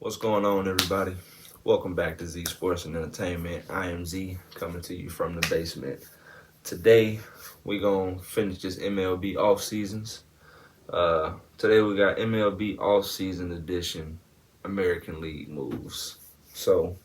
What's going on, everybody? Welcome back to Z Sports and Entertainment. I am Z, coming to you from the basement. Today, we're going to finish this MLB off seasons. Today, we got MLB off season edition American League moves. So,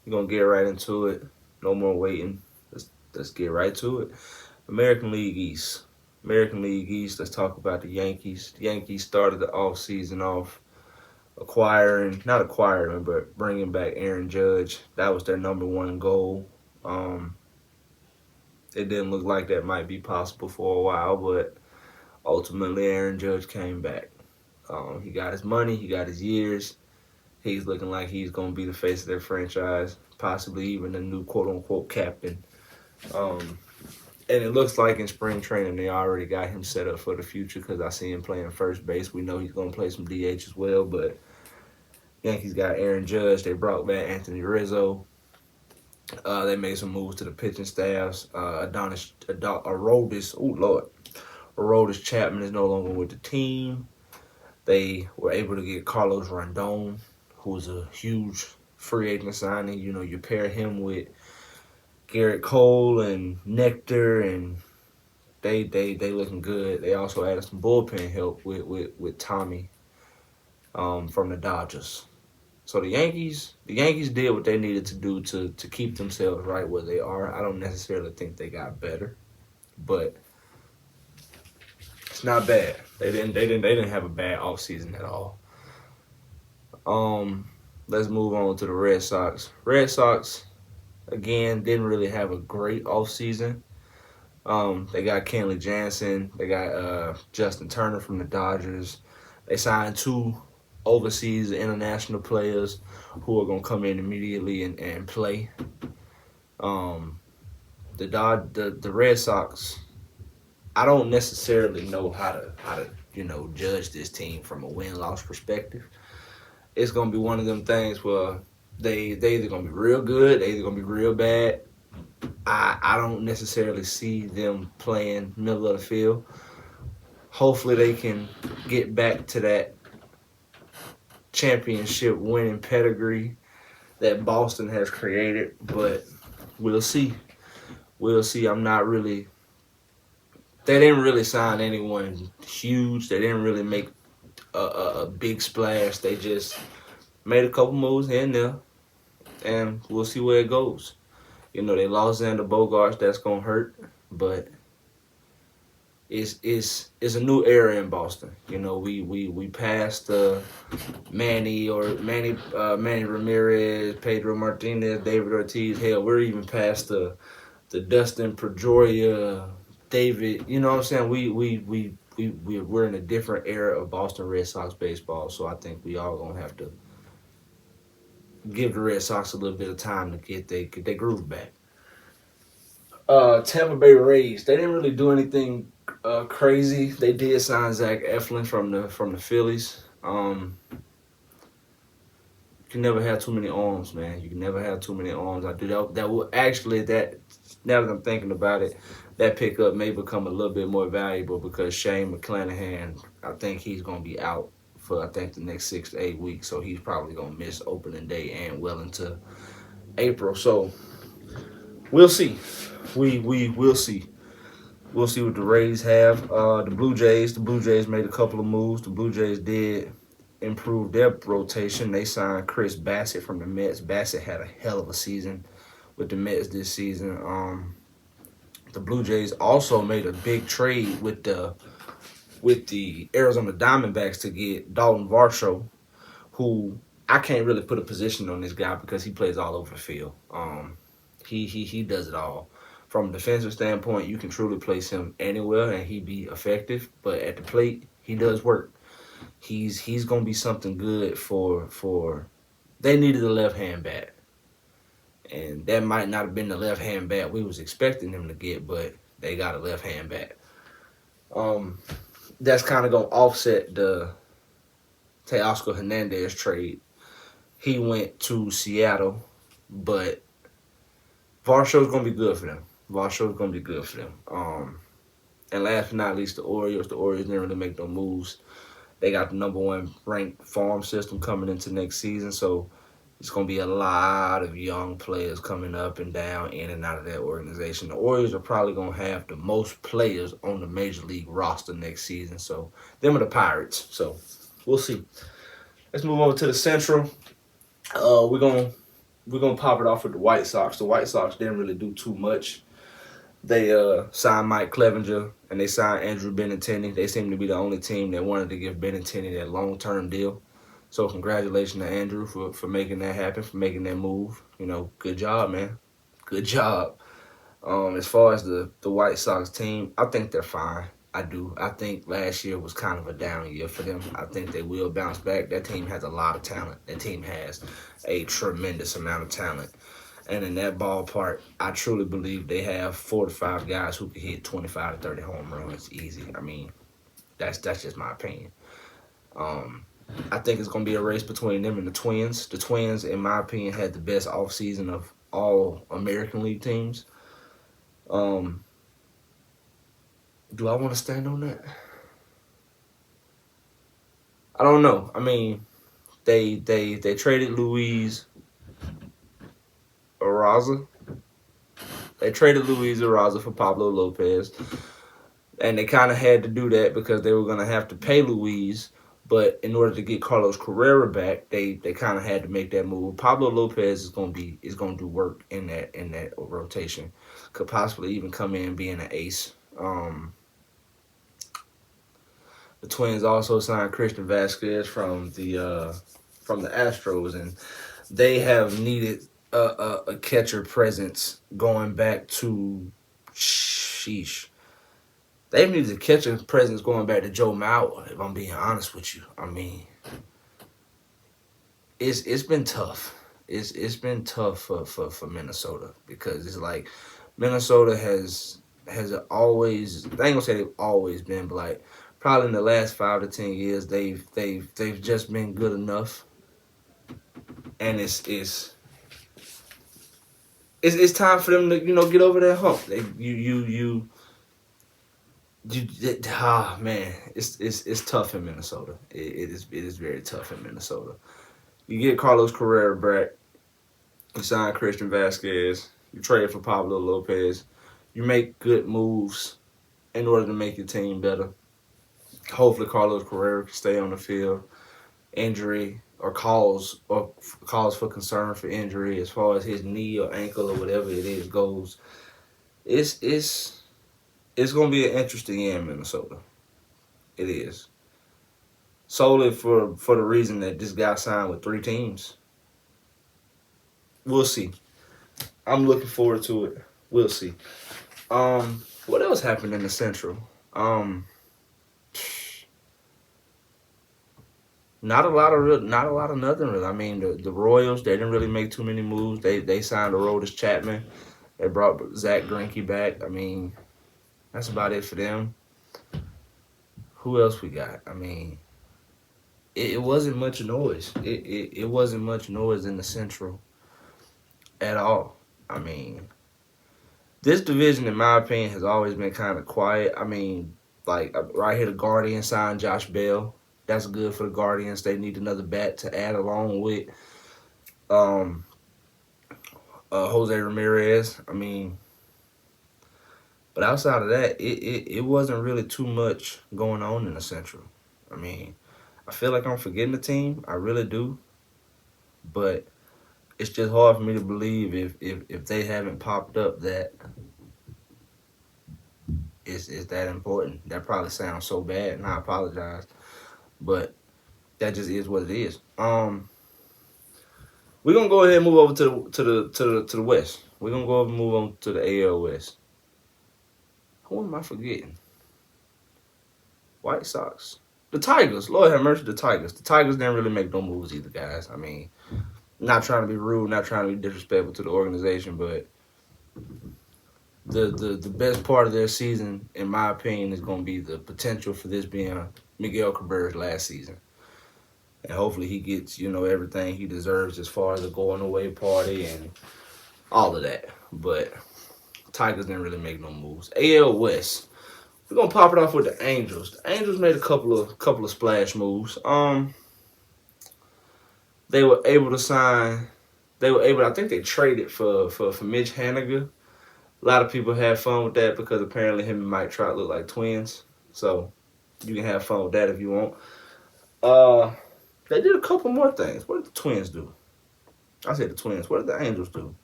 we're going to get right into it. No more waiting. Let's get right to it. American League East. American League East, let's talk about the Yankees. The Yankees started the off season off not acquiring, but bringing back Aaron Judge. That was their number one goal. Um, it didn't look like that might be possible for a while, but ultimately Aaron Judge came back. He got his money, he got his years. He's looking like he's going to be the face of their franchise, possibly even the new quote-unquote captain. Um, and it looks like in spring training they already got him set up for the future because I see him playing first base. We know he's going to play some DH as well, but Yankees got Aaron Judge. They brought back Anthony Rizzo. They made some moves to the pitching staffs. Aroldis Chapman is no longer with the team. They were able to get Carlos Rondon, who was a huge free agent signing. You know, you pair him with Garrett Cole and Nectar, and they looking good. They also added some bullpen help with Tommy from the Dodgers. So the Yankees did what they needed to do to keep themselves right where they are. I don't necessarily think they got better, but it's not bad. They didn't have a bad offseason at all. Let's move on to the Red Sox. Red Sox again didn't really have a great offseason. They got Kenley Jansen, they got Justin Turner from the Dodgers. They signed two overseas international players who are going to come in immediately and play. The Red Sox, I don't necessarily know how to judge this team from a win-loss perspective. It's going to be one of them things where they either going to be real good, they either going to be real bad. I don't necessarily see them playing middle of the field. Hopefully they can get back to that championship winning pedigree that Boston has created, but we'll see. We'll see. They didn't really sign anyone huge. They didn't really make a big splash. They just made a couple moves here and there, and we'll see where it goes. You know, they lost Xander Bogaerts. That's going to hurt, but it's a new era in Boston. You know, we passed Manny Ramirez, Pedro Martinez, David Ortiz. Hell, we're even past the Dustin Pedroia, David. You know what I'm saying? We're in a different era of Boston Red Sox baseball. So I think we all gonna have to give the Red Sox a little bit of time to get their groove back. Tampa Bay Rays. They didn't really do anything crazy. They did sign Zach Eflin from the Phillies. You can never have too many arms, man. You can never have too many arms. I do that. Will actually that. Now that I'm thinking about it, that pickup may become a little bit more valuable because Shane McClanahan, I think he's gonna be out for the next 6 to 8 weeks. So he's probably gonna miss opening day and well into April. So we'll see. We'll see. We'll see what the Rays have. The Blue Jays. The Blue Jays made a couple of moves. The Blue Jays did improve their rotation. They signed Chris Bassett from the Mets. Bassett had a hell of a season with the Mets this season. The Blue Jays also made a big trade with the Arizona Diamondbacks to get Dalton Varsho, who I can't really put a position on this guy because he plays all over the field. He does it all. From a defensive standpoint, you can truly place him anywhere and he be effective. But at the plate, he does work. He's gonna be something good for. They needed a left hand bat, and that might not have been the left hand bat we was expecting them to get, but they got a left hand bat. That's kind of gonna offset the Teoscar Hernandez trade. He went to Seattle, but Varsho's gonna be good for them. And last but not least, the Orioles. The Orioles didn't really make no moves. They got the #1 ranked farm system coming into next season, so it's going to be a lot of young players coming up and down, in and out of that organization. The Orioles are probably going to have the most players on the major league roster next season, so them are the Pirates. So we'll see. Let's move over to the Central. We're gonna pop it off with the White Sox. The White Sox didn't really do too much. They signed Mike Clevenger and they signed Andrew Benintendi. They seem to be the only team that wanted to give Benintendi that long-term deal. So congratulations to Andrew for making that happen, for making that move. Good job, man. Good job. As far as the White Sox team, I think they're fine. I do. I think last year was kind of a down year for them. I think they will bounce back. That team has a lot of talent. That team has a tremendous amount of talent. And in that ballpark, I truly believe they have 4 to 5 guys who can hit 25 to 30 home runs easy. I mean, that's just my opinion. I think it's going to be a race between them and the Twins. The Twins, in my opinion, had the best offseason of all American League teams. Do I want to stand on that? I don't know. I mean, they traded Luis Araza. They traded Luis Araza for Pablo Lopez. And they kind of had to do that because they were going to have to pay Luis. But in order to get Carlos Carrera back, they kind of had to make that move. Pablo Lopez is going to do work in that rotation. Could possibly even come in being an ace. The Twins also signed Christian Vasquez from the Astros, and they have needed a catcher presence going back to They've needed a catcher presence going back to Joe Mauer, if I'm being honest with you. I mean, it's been tough. It's been tough for Minnesota because it's like Minnesota has always, I ain't gonna say they've always been, but like probably in the last 5 to 10 years they've just been good enough. And it's time for them to get over that hump. Man, it's tough in Minnesota. It is very tough in Minnesota. You get Carlos Carrera back, you sign Christian Vasquez, you trade for Pablo Lopez, you make good moves in order to make your team better. Hopefully Carlos Carrera can stay on the field. Injury or cause for concern for injury as far as his knee or ankle or whatever it is goes. It's going to be an interesting year in Minnesota. It is. Solely for the reason that this guy signed with 3 teams. We'll see. I'm looking forward to it. We'll see. What else happened in the Central? Not a lot of nothing really. I mean, the Royals, they didn't really make too many moves. They signed Aroldis Chapman. They brought Zach Greinke back. I mean, that's about it for them. Who else we got? I mean, it wasn't much noise. It wasn't much noise in the Central at all. I mean, this division, in my opinion, has always been kind of quiet. I mean, like right here, the Guardians signed Josh Bell. That's good for the Guardians. They need another bat to add along with Jose Ramirez. I mean, but outside of that, it wasn't really too much going on in the Central. I mean, I feel like I'm forgetting the team. I really do. But it's just hard for me to believe if they haven't popped up that it's that important. That probably sounds so bad, and I apologize. But that just is what it is. We're gonna go ahead and move over to the West. We're gonna go over and move on to the AL West. Who am I forgetting? White Sox. The Tigers. Lord have mercy, the Tigers. The Tigers didn't really make no moves either, guys. I mean, not trying to be rude, not trying to be disrespectful to the organization, but the best part of their season, in my opinion, is going to be the potential for this being Miguel Cabrera's last season. And hopefully he gets, everything he deserves as far as a going away party and all of that. But Tigers didn't really make no moves. AL West. We're gonna pop it off with the Angels. The Angels made a couple of splash moves. They were able to sign. They were able. I think they traded for Mitch Haniger. A lot of people had fun with that because apparently him and Mike Trout look like twins. So you can have fun with that if you want. Uh, they did a couple more things. What did the Twins do? I said the Twins. What did the Angels do?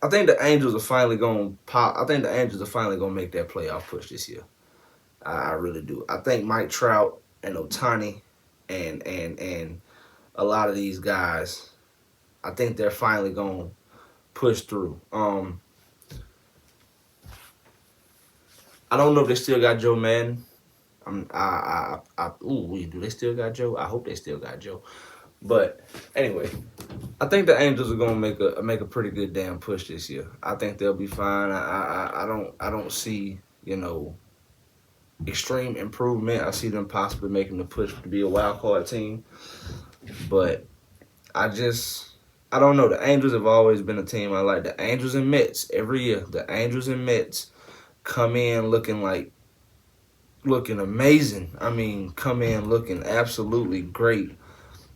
I think the Angels are finally going to pop. I think the Angels are finally going to make that playoff push this year. I really do. I think Mike Trout and Otani and a lot of these guys, I think they're finally going to push through. I don't know if they still got Joe Madden. Do they still got Joe? I hope they still got Joe. But anyway, I think the Angels are gonna make a pretty good damn push this year. I think they'll be fine. I don't see extreme improvement. I see them possibly making the push to be a wild card team, but I don't know. The Angels have always been a team I like. The Angels and Mets every year. The Angels and Mets come in looking amazing. I mean, come in looking absolutely great.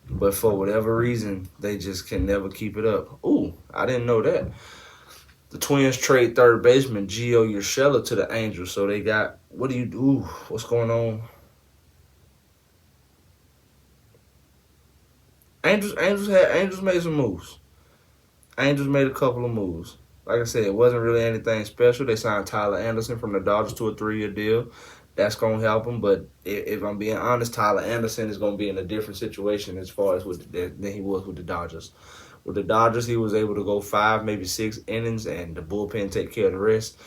But for whatever reason, they just can never keep it up. Ooh, I didn't know that. The Twins trade third baseman Gio Urshela to the Angels. So they got, what do you do? What's going on? Angels made some moves. Angels made a couple of moves. Like I said, it wasn't really anything special. They signed Tyler Anderson from the Dodgers to a 3-year deal. That's going to help him. But if I'm being honest, Tyler Anderson is going to be in a different situation as far as than he was with the Dodgers. With the Dodgers, he was able to go 5, maybe 6 innings, and the bullpen take care of the rest.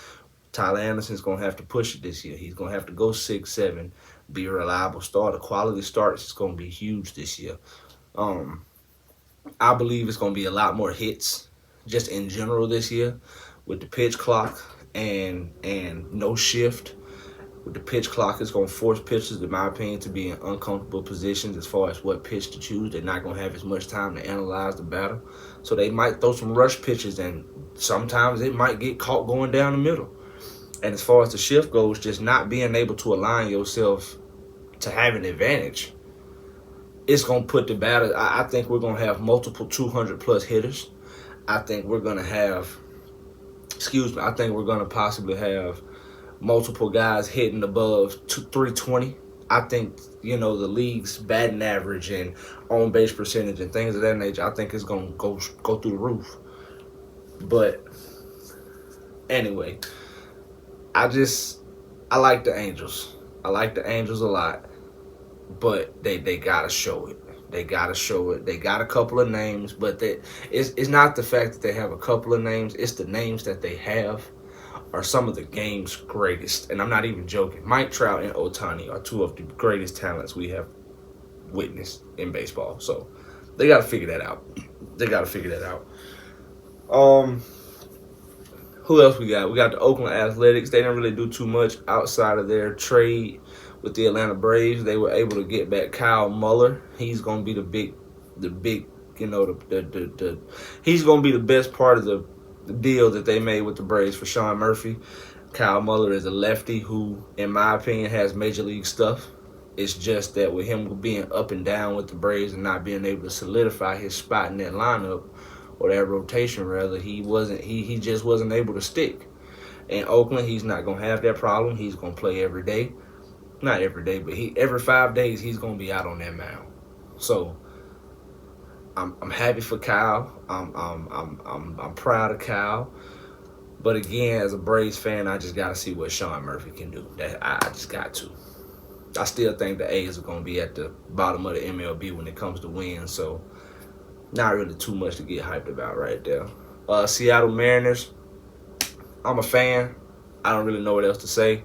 Tyler Anderson's going to have to push it this year. He's going to have to go 6, 7, be a reliable starter. Quality starts is going to be huge this year. I believe it's going to be a lot more hits just in general this year with the pitch clock and no shift. With the pitch clock, it's going to force pitchers, in my opinion, to be in uncomfortable positions as far as what pitch to choose. They're not going to have as much time to analyze the batter. So they might throw some rush pitches, and sometimes it might get caught going down the middle. And as far as the shift goes, just not being able to align yourself to have an advantage, it's going to put the batter. I think we're going to have multiple 200-plus hitters. I think we're going to have, I think we're going to possibly have multiple guys hitting above 320. I think, the league's batting average and on-base percentage and things of that nature, I think it's going to go through the roof. But anyway, I like the Angels. I like the Angels a lot. But they got to show it. They got to show it. They got a couple of names, but it's not the fact that they have a couple of names. It's the names that they have are some of the game's greatest. And I'm not even joking. Mike Trout and Otani are two of the greatest talents we have witnessed in baseball. So they got to figure that out. Who else we got? We got the Oakland Athletics. They didn't really do too much outside of their trade with the Atlanta Braves. They were able to get back Kyle Muller. He's going to be he's going to be the best part of the deal that they made with the Braves for Sean Murphy. Kyle Muller is a lefty who, in my opinion, has major league stuff. It's just that with him being up and down with the Braves and not being able to solidify his spot in that lineup, or that rotation rather, he just wasn't able to stick. In Oakland, he's not going to have that problem. He's going to play every day. Not every day, but every 5 days he's going to be out on that mound. So I'm happy for Kyle. I'm proud of Kyle. But again, as a Braves fan, I just got to see what Sean Murphy can do. I just got to. I still think the A's are going to be at the bottom of the MLB when it comes to wins. So not really too much to get hyped about right there. Seattle Mariners, I'm a fan. I don't really know what else to say.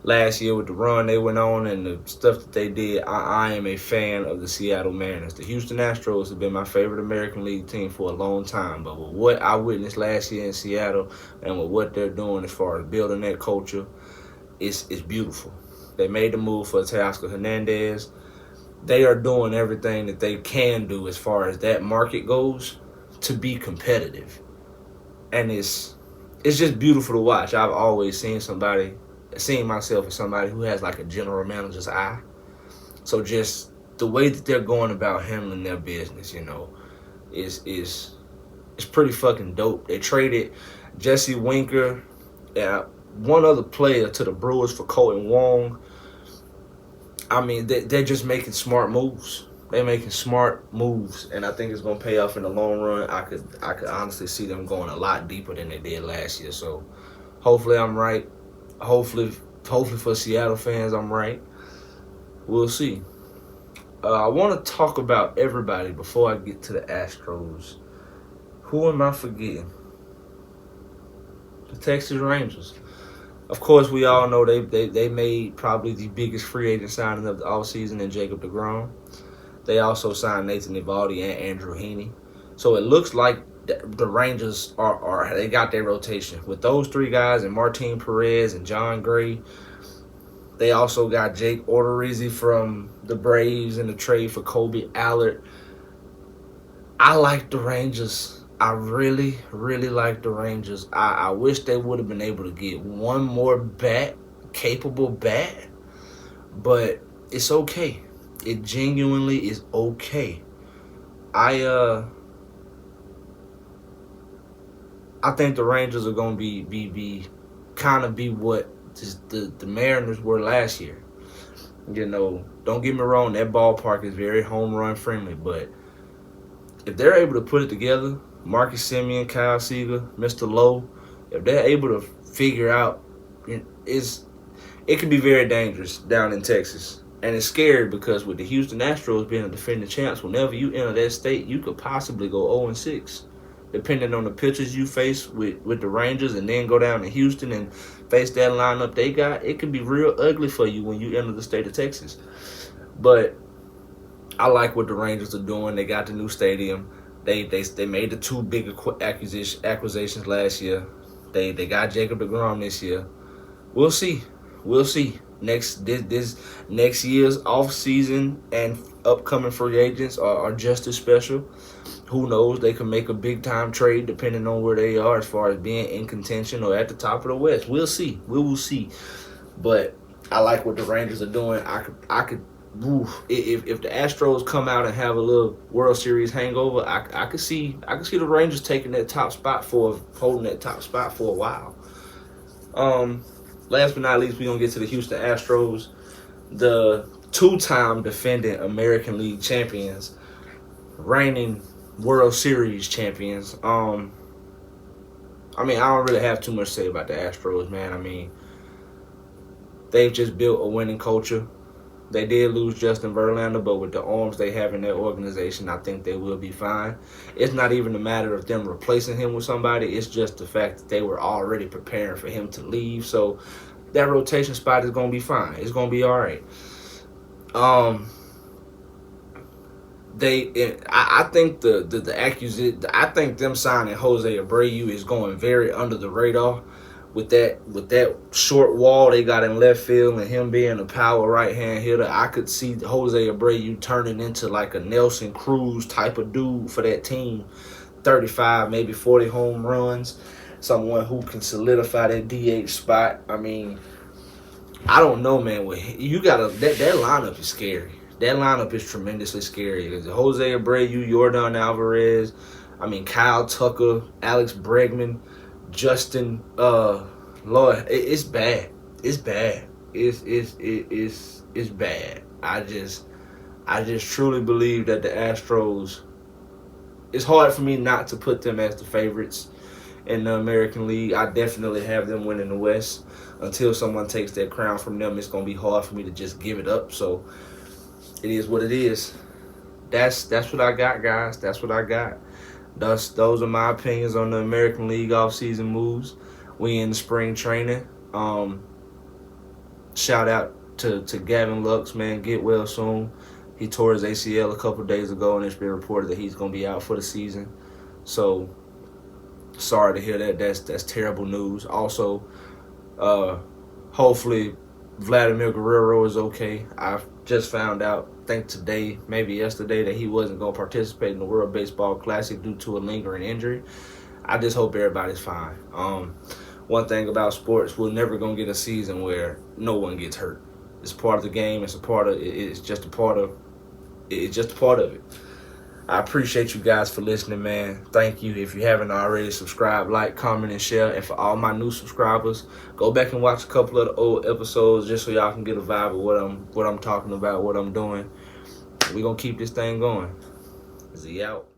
Last year with the run they went on and the stuff that they did, I am a fan of the Seattle Mariners. The Houston Astros have been my favorite American League team for a long time. But with what I witnessed last year in Seattle and with what they're doing as far as building that culture, it's beautiful. They made the move for Teoscar Hernandez. They are doing everything that they can do as far as that market goes to be competitive. And it's it's just beautiful to watch. I've always seen myself as somebody who has like a general manager's eye. So just the way that they're going about handling their business, is it's pretty fucking dope. They traded Jesse Winker, one other player to the Brewers for Colton Wong. I mean, they're just making smart moves. They're making smart moves, and I think it's gonna pay off in the long run. I could honestly see them going a lot deeper than they did last year. So hopefully I'm right. Hopefully for Seattle fans I'm right. We'll see. I want to talk about everybody before I get to the Astros. Who am I forgetting? The Texas Rangers. Of course, we all know they made probably the biggest free agent signing of the offseason in Jacob deGrom. They also signed Nathan Eovaldi and Andrew Heaney. So it looks like the Rangers they got their rotation. With those three guys and Martin Perez and John Gray, they also got Jake Odorizzi from the Braves in the trade for Kobe Allard. I like the Rangers. I really, really like the Rangers. I wish they would have been able to get one more capable bat, but it's okay. It genuinely is okay. I think the Rangers are gonna be kind of be what the Mariners were last year. Don't get me wrong, that ballpark is very home run friendly, but if they're able to put it together, Marcus Semien, Kyle Seager, Mr. Lowe, if they're able to figure out, it can be very dangerous down in Texas. And it's scary because with the Houston Astros being a defending champs, whenever you enter that state, you could possibly go 0-6. Depending on the pitchers you face with the Rangers and then go down to Houston and face that lineup they got, it can be real ugly for you when you enter the state of Texas. But I like what the Rangers are doing. They got the new stadium. They made the two big acquisitions last year. They got Jacob deGrom this year. We'll see. This next year's offseason and upcoming free agents are just as special. Who knows? They can make a big time trade depending on where they are as far as being in contention or at the top of the West. We'll see. We will see. But I like what the Rangers are doing. I could. If the Astros come out and have a little World Series hangover, I could see the Rangers taking that top spot holding that top spot for a while. Last but not least, we're gonna get to the Houston Astros, the two-time defending American League champions, reigning World Series champions. I don't really have too much to say about the Astros, man. They've just built a winning culture. They did lose Justin Verlander, but with the arms they have in their organization, I think they will be fine. It's not even a matter of them replacing him with somebody. It's just the fact that they were already preparing for him to leave. So that rotation spot is going to be fine. It's going to be all right. I think I think them signing Jose Abreu is going very under the radar. With that short wall they got in left field and him being a power right-hand hitter, I could see Jose Abreu turning into like a Nelson Cruz type of dude for that team. 35, maybe 40 home runs. Someone who can solidify that DH spot. I don't know, man. That lineup is scary. That lineup is tremendously scary. There's Jose Abreu, Yordan Alvarez, Kyle Tucker, Alex Bregman, Justin, Lord, it's bad. It's bad. It's bad. I just truly believe that the Astros. It's hard for me not to put them as the favorites in the American League. I definitely have them winning the West. Until someone takes that crown from them, it's gonna be hard for me to just give it up. So it is what it is. That's what I got, guys. That's what I got. Those are my opinions on the American League offseason moves. We in the spring training. Shout out to Gavin Lux, man. Get well soon. He tore his ACL a couple days ago, and it's been reported that he's going to be out for the season. So, sorry to hear that. That's terrible news. Also, hopefully Vladimir Guerrero is okay. I've just found out, I think today, maybe yesterday, that he wasn't going to participate in the World Baseball Classic due to a lingering injury. I just hope everybody's fine. One thing about sports, we're never gonna get a season where no one gets hurt. It's part of the game. It's a part of. It's just a part of. It's just a part of it. I appreciate you guys for listening, man. Thank you. If you haven't already, subscribe, like, comment, and share. And for all my new subscribers, go back and watch a couple of the old episodes just so y'all can get a vibe of what I'm talking about, what I'm doing. We're gonna keep this thing going. Z out.